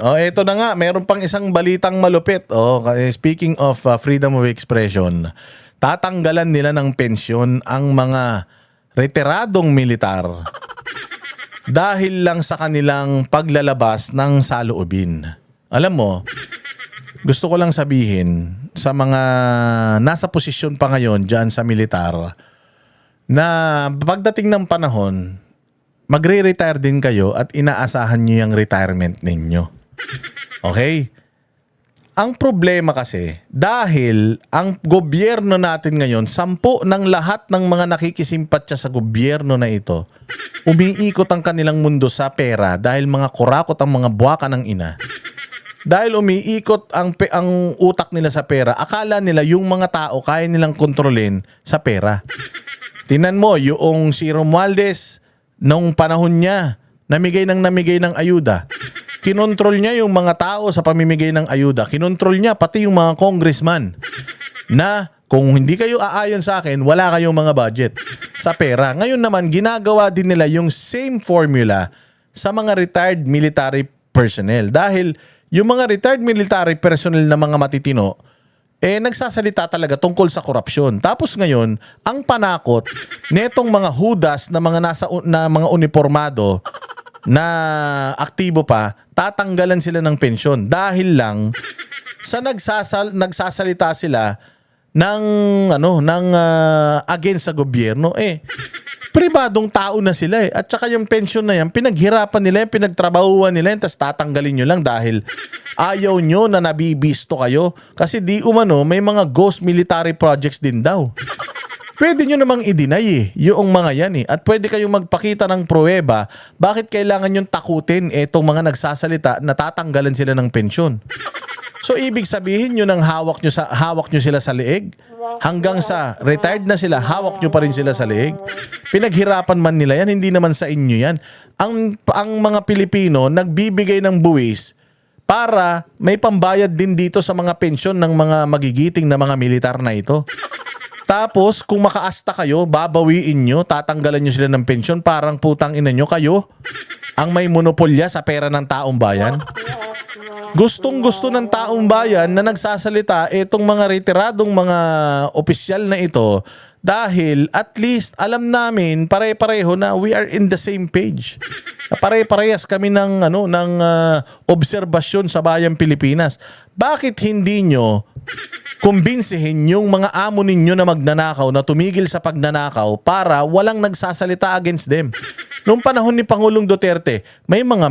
Oh, eto na nga, meron pang isang balitang malupit. Oh, speaking of freedom of expression, tatanggalan nila ng pensyon ang mga retiradong militar dahil lang sa kanilang paglalabas ng saloobin. Alam mo, gusto ko lang sabihin sa mga nasa posisyon pa ngayon dyan sa militar na pagdating ng panahon, magre-retire din kayo at inaasahan nyo yung retirement ninyo. Okay? Ang problema kasi, dahil ang gobyerno natin ngayon, 10 ng lahat ng mga nakikisimpatya sa gobyerno na ito, umiikot ang kanilang mundo sa pera dahil mga kurakot ang mga buwaka ng ina. Dahil umiikot ang utak nila sa pera, akala nila yung mga tao kaya nilang kontrolin sa pera. Tingnan mo, yung si Romualdez, nung panahon niya, namigay ng ayuda. Kinontrol niya yung mga tao sa pamimigay ng ayuda. Kinontrol niya pati yung mga congressman na kung hindi kayo aayon sa akin, wala kayong mga budget sa pera. Ngayon naman, ginagawa din nila yung same formula sa mga retired military personnel. Dahil yung mga retired military personnel na mga matitino, nagsasalita talaga tungkol sa korupsyon. Tapos ngayon, ang panakot netong mga hudas na mga mga uniformado na aktibo pa, tatanggalan sila ng pensyon dahil lang sa nagsasalita sila ng against sa gobyerno. Pribadong tao na sila at saka yung pensyon na yan, pinaghirapan nila yan, pinagtrabahuan nila yan, tapos tatanggalin nyo lang dahil ayaw nyo na nabibisto kayo. Kasi di umano, may mga ghost military projects din daw. Pwede nyo namang i-deny yung mga yan At pwede kayong magpakita ng pruweba bakit kailangan yung takutin itong mga nagsasalita na tatanggalan sila ng pensyon. So ibig sabihin nyo nang hawak nyo sila sa leeg, hanggang sa retired na sila, hawak nyo pa rin sila sa leeg. Pinaghirapan man nila yan, hindi naman sa inyo yan. Ang mga Pilipino nagbibigay ng buwis para may pambayad din dito sa mga pensyon ng mga magigiting na mga militar na ito. Tapos, kung makaasta kayo, babawiin nyo, tatanggalan nyo sila ng pensyon, parang putang ina nyo kayo ang may monopolya sa pera ng taong bayan. Gustong-gusto ng taong bayan na nagsasalita itong mga retiradong mga opisyal na ito dahil at least alam namin pare-pareho na we are in the same page. Pare-parehas kami ng obserbasyon sa bayang Pilipinas. Bakit hindi nyo kumbinsihin yung mga amo ninyo na magnanakaw na tumigil sa pagnanakaw para walang nagsasalita against them? Noong panahon ni Pangulong Duterte, may mga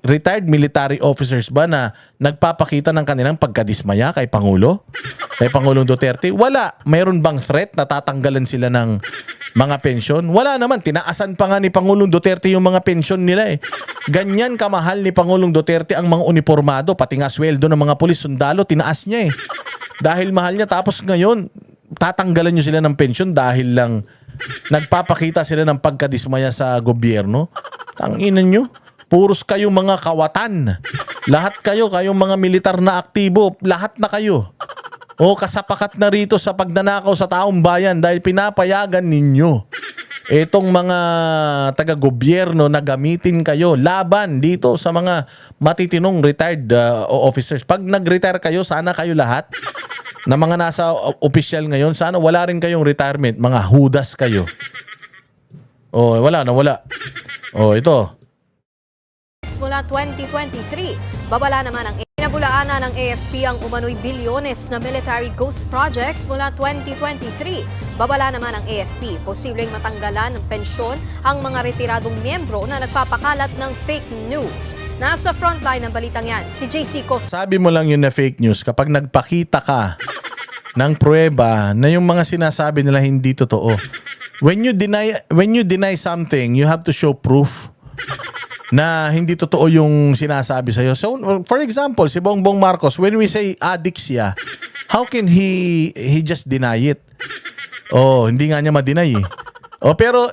retired military officers ba na nagpapakita ng kanilang pagkadismaya kay Pangulo? Kay Pangulong Duterte? Wala. Mayroon bang threat na tatanggalan sila ng mga pensyon? Wala naman. Tinaasan pa nga ni Pangulong Duterte yung mga pensyon nila Ganyan kamahal ni Pangulong Duterte ang mga uniformado, pati nga sweldo ng mga pulis, sundalo, tinaas niya Dahil mahal niya. Tapos ngayon, tatanggalan nyo sila ng pensyon dahil lang nagpapakita sila ng pagkadismaya sa gobyerno. Tanginan nyo. Puros kayo mga kawatan. Lahat kayong mga militar na aktibo. Lahat na kayo. Kasapakat na rito sa pagnanakaw sa taong bayan dahil pinapayagan ninyo itong mga taga-gobyerno na gamitin kayo laban dito sa mga matitinong retired officers. Pag nag-retire kayo, sana kayo lahat na mga nasa opisyal ngayon, sana wala rin kayong retirement. Mga hudas kayo. Wala. Ito. Mula 2023, babala naman ang inabulaanan ng AFP ang umano'y bilyones na military ghost projects mula 2023. Babala naman ng AFP, posibleng matanggalan ng pensyon ang mga retiradong miyembro na nagpapakalat ng fake news. Nasa frontline ng balitang yan, si JC Cos. Sabi mo lang yun na fake news kapag nagpakita ka ng pruweba na yung mga sinasabi nila hindi totoo. When you deny something, you have to show proof na hindi totoo yung sinasabi sa'yo. So, for example, si Bongbong Marcos, when we say addict siya, how can he just deny it? Hindi nga niya ma-deny pero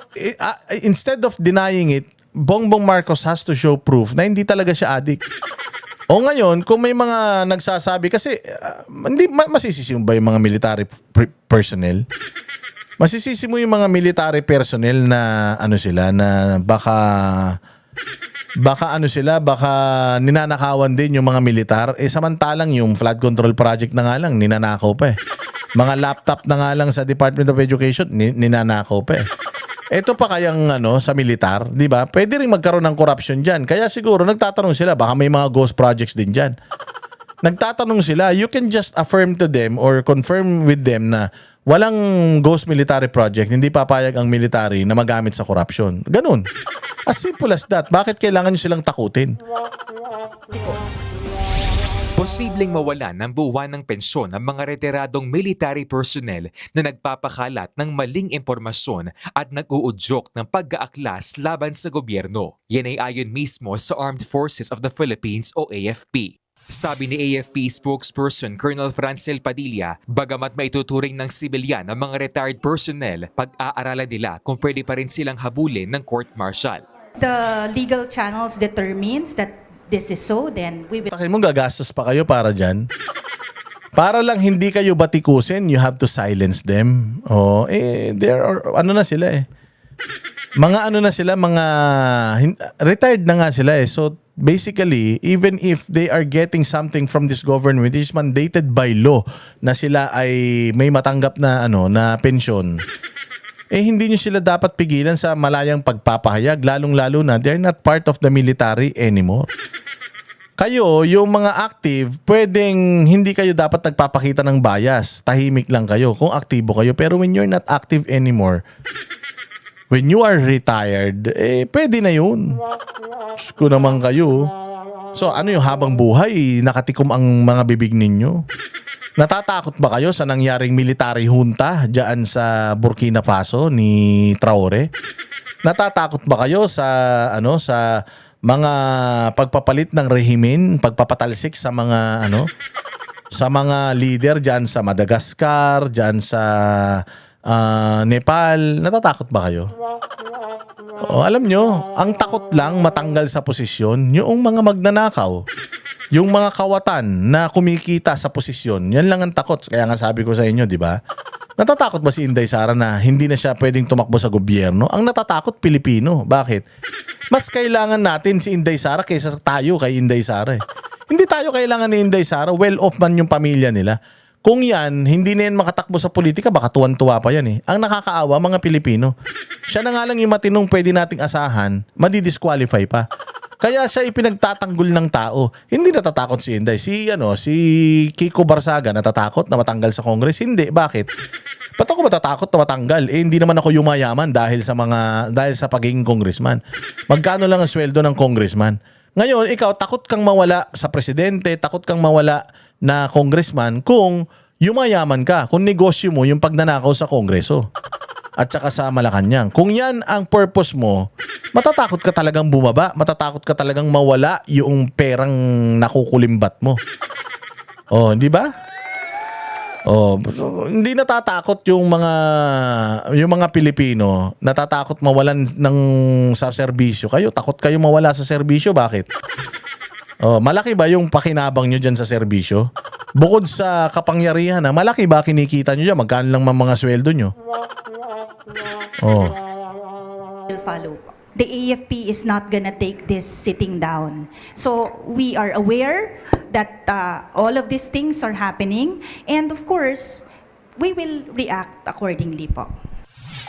instead of denying it, Bongbong Marcos has to show proof na hindi talaga siya addict. Ngayon, kung may mga nagsasabi, kasi hindi masisisi mo ba yung mga military personnel? Masisisi mo yung mga military personnel na na baka Baka ano sila, baka ninanakawan din yung mga militar. Samantalang yung flood control project na nga lang, ninanakaw pa eh. Mga laptop na nga lang sa Department of Education, ninanakaw pa eh. Ito pa kayang sa militar, di ba? Pwede rin magkaroon ng corruption dyan. Kaya siguro nagtatanong sila, baka may mga ghost projects din dyan. Nagtatanong sila, you can just affirm to them or confirm with them na walang ghost military project, hindi papayag ang military na magamit sa corruption. Ganun. As simple as that. Bakit kailangan nyo silang takutin? Posibleng mawalan ng buwan ng pensyon ang mga retiradong military personnel na nagpapakalat ng maling impormasyon at nag-uudyok ng pag-aaklas laban sa gobyerno. Yan ay ayon mismo sa Armed Forces of the Philippines o AFP. Sabi ni AFP spokesperson Colonel Francel Padilla, bagamat maituturing ng sibilyan ang mga retired personnel, pag-aaralan nila kung pwede pa rin silang habulin ng court-martial. The legal channels determines that this is so, then we will. Takin mo, gagastos pa kayo para dyan. Para lang hindi kayo batikusin, you have to silence them. There are, na sila eh. Mga retired na nga sila eh. So, basically, even if they are getting something from this government, it is mandated by law na sila ay may matanggap na na pensyon. Hindi nyo sila dapat pigilan sa malayang pagpapahayag, lalong-lalo na they're not part of the military anymore. Kayo, yung mga active, pwedeng hindi kayo dapat nagpapakita ng bias. Tahimik lang kayo kung aktibo kayo. Pero when you're not active anymore, when you are retired, pwede na yun. Diyos ko naman kayo. So yung habang buhay, nakatikom ang mga bibig ninyo? Natatakot ba kayo sa nangyaring military junta diyan sa Burkina Faso ni Traore? Natatakot ba kayo sa sa mga pagpapalit ng rehimen, pagpapatalsik sa mga sa mga leader diyan sa Madagascar, diyan sa Nepal? Natatakot ba kayo? Alam nyo, ang takot lang matanggal sa posisyon yung mga magnanakaw. Yung mga kawatan na kumikita sa posisyon, yan lang ang takot. Kaya nga sabi ko sa inyo, di ba? Natatakot ba si Inday Sara na hindi na siya pwedeng tumakbo sa gobyerno? Ang natatakot, Pilipino. Bakit? Mas kailangan natin si Inday Sara kaysa tayo kay Inday Sara eh. Hindi tayo kailangan ni Inday Sara. Well-off man yung pamilya nila. Kung yan, hindi na yan makatakbo sa politika, baka tuwan-tuwa pa yan eh. Ang nakakaawa, mga Pilipino. Siya na nga lang yung matinong pwede nating asahan, madidisqualify pa. Kaya siya ipinagtatanggol ng tao. Hindi natatakot si Inday. Si Kiko Barsaga natatakot na matanggal sa Congress? Hindi. Bakit? Ba't ako matatakot na matanggal? Hindi naman ako yumayaman dahil sa pagiging congressman. Magkano lang ang sweldo ng congressman? Ngayon, ikaw takot kang mawala sa presidente, takot kang mawala na congressman kung yumayaman ka, kung negosyo mo yung pagnanakaw sa Kongreso at saka sa Malacanang. Kung yan ang purpose mo, matatakot ka talagang bumaba, matatakot ka talagang mawala yung perang nakukulimbat mo. Di ba? Hindi natatakot yung mga Pilipino, natatakot mawalan sa serbisyo. Kayo, takot kayo mawala sa serbisyo, bakit? Malaki ba yung pakinabang nyo dyan sa serbisyo? Bukod sa kapangyarihan, malaki ba kinikita nyo dyan? Magkano lang mga sweldo nyo? Will follow. The AFP is not gonna take this sitting down. So we are aware that all of these things are happening, and of course, we will react accordingly po.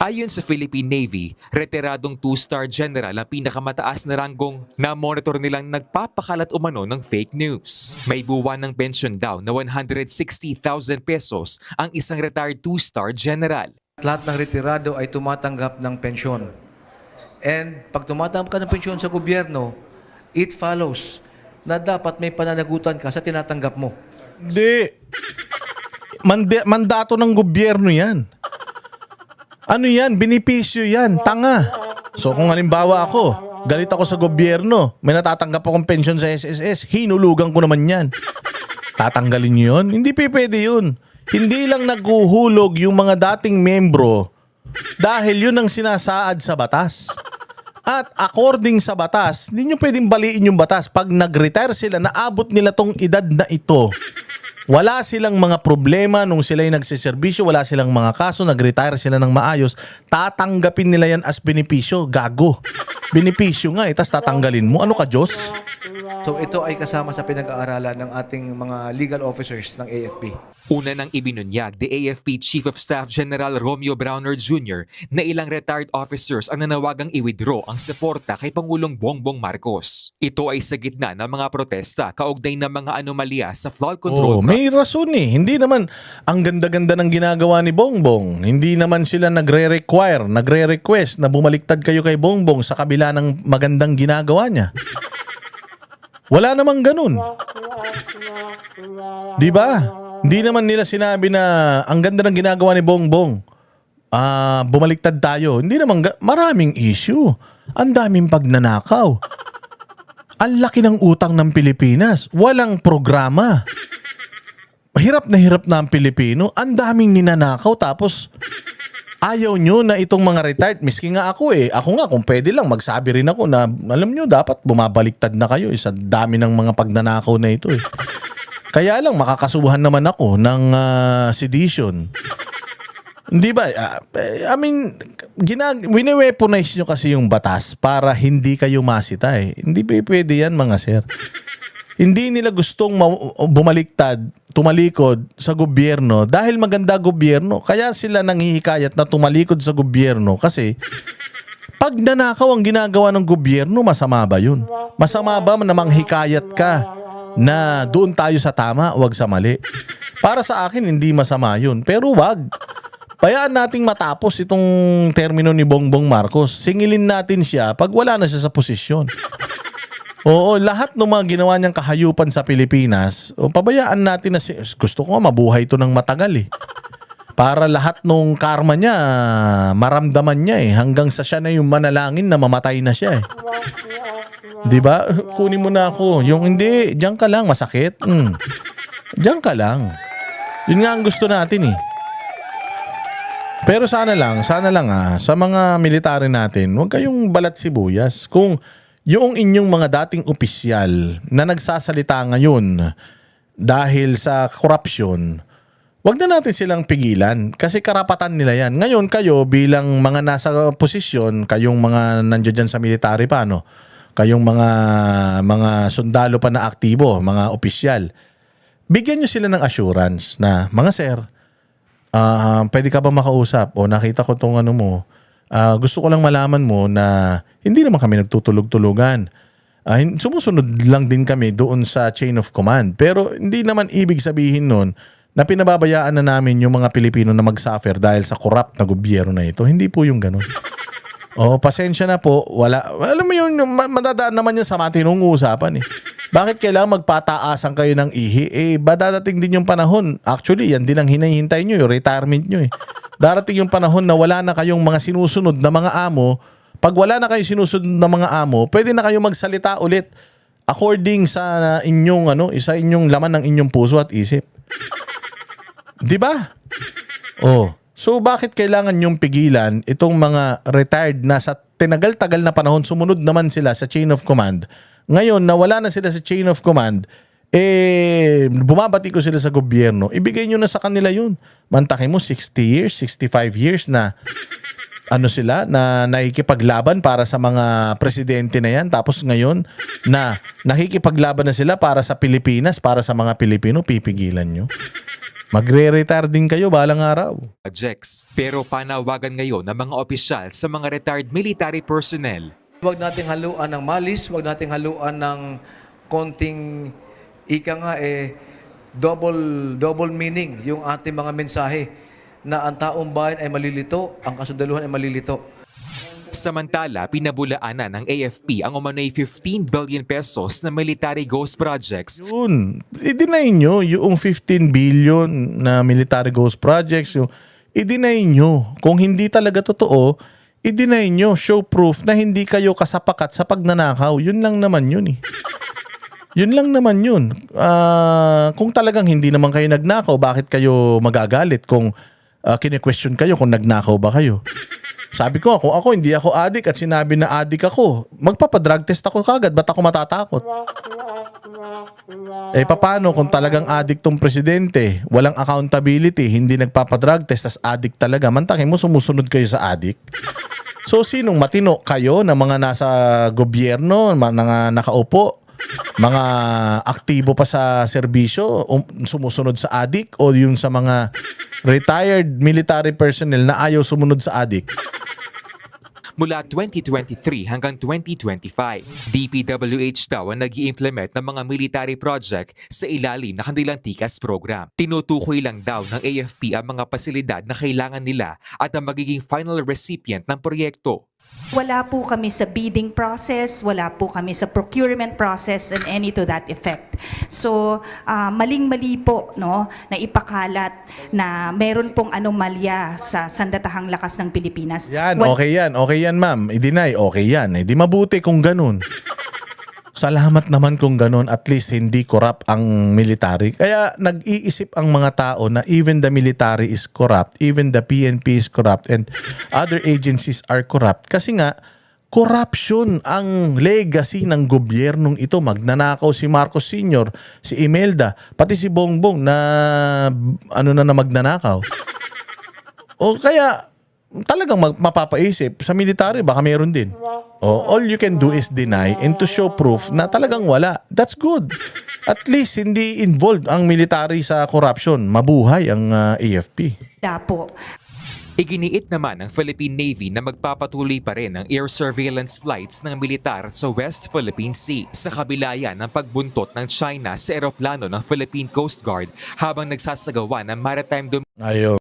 Ayon sa Philippine Navy, retiradong 2-star general ang pinakamataas na ranggong na monitor nilang nagpapakalat umano ng fake news. May buwan ng pension daw na 160,000 pesos ang isang retired 2-star general. Lahat ng retirado ay tumatanggap ng pensyon. And pag tumatanggap ka ng pensyon sa gobyerno, it follows na dapat may pananagutan ka sa tinatanggap mo. Hindi. Mandato ng gobyerno yan. Ano yan? Binipisyo yan. Tanga. So kung halimbawa ako, galit ako sa gobyerno, may natatanggap akong pensyon sa SSS, hinulugan ko naman yan. Tatanggalin nyo yun? Hindi pwede yun. Hindi lang naghuhulog yung mga dating membro dahil yun ang sinasaad sa batas. At according sa batas, hindi nyo pwedeng baliin yung batas. Pag nag-retire sila, naabot nila tong edad na ito, Wala silang mga problema nung sila'y nagsiservisyo, wala silang mga kaso, nag-retire sila ng maayos, tatanggapin nila yan as benepisyo. Gago. Benepisyo nga, tas tatanggalin mo. Ano ka, Diyos? So ito ay kasama sa pinag-aaralan ng ating mga legal officers ng AFP. Una nang ibinunyag the AFP Chief of Staff General Romeo Browner Jr. na ilang retired officers ang nanawagang i-withdraw ang suporta kay Pangulong Bongbong Marcos. Ito ay sa gitna ng mga protesta kaugnay ng mga anomalya sa flood control. May rason eh. Hindi naman ang ganda-ganda ng ginagawa ni Bongbong. Hindi naman sila nagre-request na bumaliktad kayo kay Bongbong sa kabila ng magandang ginagawa niya. Wala namang ganun. Di ba? Hindi naman nila sinabi na ang ganda ng ginagawa ni Bongbong. Bumaliktad tayo. Hindi naman maraming issue. Ang daming pagnanakaw. Ang laki ng utang ng Pilipinas. Walang programa. Hirap na ang Pilipino. Ang daming ninanakaw tapos ayaw nyo na itong mga retired. Miski nga ako eh. Ako nga kung pwede lang magsabi rin ako na alam nyo dapat bumabaliktad na kayo sa dami ng mga pagnanakaw na ito eh. Kaya lang makakasuhan naman ako ng sedition. Hindi ba? I mean, wine-weaponize nyo kasi yung batas para hindi kayo masita eh. Hindi ba pwede yan mga sir? Hindi nila gustong bumaliktad, tumalikod sa gobyerno dahil maganda gobyerno. Kaya sila nanghihikayat na tumalikod sa gobyerno kasi pag nanakaw ang ginagawa ng gobyerno, masama ba yun? Masama ba na manghikayat ka na doon tayo sa tama, wag sa mali? Para sa akin, hindi masama yun. Pero wag. Bayaan nating matapos itong termino ni Bongbong Marcos. Singilin natin siya pag wala na siya sa posisyon. Oo, lahat ng mga ginawa niyang kahayupan sa Pilipinas, pabayaan natin na gusto ko nga mabuhay ito ng matagal eh. Para lahat ng karma niya, maramdaman niya eh. Hanggang sa siya na yung manalangin na mamatay na siya eh. Diba? Kunin mo na ako. Yung hindi, diyan ka lang, masakit. Diyan ka lang. Yun nga ang gusto natin eh. Pero sana lang sa mga military natin, huwag kayong balat sibuyas. Kung yung inyong mga dating opisyal na nagsasalita ngayon dahil sa korupsyon, wag na natin silang pigilan kasi karapatan nila yan. Ngayon kayo bilang mga nasa posisyon, kayong mga nandiyan sa military pa, no? Kayong mga sundalo pa na aktibo, mga opisyal, bigyan nyo sila ng assurance na, mga sir, pwede ka ba makausap? O nakita ko tong ano mo, gusto ko lang malaman mo na hindi naman kami nagtutulog-tulugan. Sumusunod lang din kami doon sa chain of command. Pero hindi naman ibig sabihin nun na pinababayaan na namin yung mga Pilipino na mag-suffer dahil sa corrupt na gobyerno na ito. Hindi po yung ganun. Pasensya na po. Wala. Alam mo yun, madadaan naman yan sa matinong usapan eh. Bakit kailangan magpataasan kayo ng ihi? Dadating din yung panahon. Actually, yan din ang hinahintay nyo, yung retirement nyo eh. Darating yung panahon na wala na kayong mga sinusunod na mga amo. Pag wala na kayong sinusunod na mga amo, pwede na kayong magsalita ulit according sa inyong sa inyong laman ng inyong puso at isip. 'Di ba? So bakit kailangan yung pigilan itong mga retired na sa tinagal-tagal na panahon sumunod naman sila sa chain of command? Ngayon na wala na sila sa chain of command, bumabati ko sila sa gobyerno, ibigay nyo na sa kanila yun. Mantakin mo 60 years, 65 years na sila na nakikipaglaban para sa mga presidente na yan. Tapos ngayon na nakikipaglaban na sila para sa Pilipinas, para sa mga Pilipino, pipigilan nyo. Magre-retire din kayo balang araw. Projects. Pero panawagan ngayon ng mga opisyal sa mga retired military personnel. Huwag nating haluan ng malis, huwag nating haluan ng konting double meaning yung ating mga mensahe na ang taong bayan ay malilito, ang kasundaluhan ay malilito. Samantala, pinabulaanan ng AFP ang umano'y 15 billion pesos na military ghost projects. Yun. I-deny nyo yung 15 billion na military ghost projects. I-deny nyo. Kung hindi talaga totoo, i-deny nyo. Show proof na hindi kayo kasapakat sa pagnanakaw. Yun lang naman yun eh. Yun lang naman yun. Kung talagang hindi naman kayo nagnakaw, bakit kayo magagalit kung kine-question kayo kung nagnakaw ba kayo? Sabi ko, kung ako hindi ako addict at sinabi na addict ako, magpapadrug test ako kagad. Ba't ako matatakot? Eh paano kung talagang addict tong presidente, walang accountability, hindi nagpapadrug test, as addict talaga, mantakin mo sumusunod kayo sa addict? So sinong matino? Kayo na mga nasa gobyerno, mga nakaupo, mga aktibo pa sa serbisyo, sumusunod sa addict, o yung sa mga retired military personnel na ayaw sumunod sa addict? Mula 2023 hanggang 2025, DPWH daw ang nag-i-implement ng mga military project sa ilalim ng kanilang TICAS program. Tinutukoy lang daw ng AFP ang mga pasilidad na kailangan nila at ang magiging final recipient ng proyekto. Wala po kami sa bidding process, wala po kami sa procurement process and any to that effect. So, maling-mali po no, na ipakalat na meron pong anomalya sa sandatahang lakas ng Pilipinas. Yan, okay yan ma'am. I-deny, okay yan. Eh, di mabuti kung ganun. Salamat naman kung ganun, at least hindi corrupt ang military. Kaya nag-iisip ang mga tao na even the military is corrupt, even the PNP is corrupt, and other agencies are corrupt. Kasi nga, corruption ang legacy ng gobyernong ito. Magnanakaw si Marcos Sr., si Imelda, pati si Bongbong na na magnanakaw. O kaya talagang mapapaisip sa military, baka meron din. All you can do is deny and to show proof na talagang wala. That's good. At least hindi involved ang military sa corruption. Mabuhay ang AFP. Wala po. Iginiit naman ng Philippine Navy na magpapatuloy pa rin ang air surveillance flights ng militar sa West Philippine Sea sa kabila yan ng pagbuntot ng China sa eroplano ng Philippine Coast Guard habang nagsasagawa ng maritime Ayo.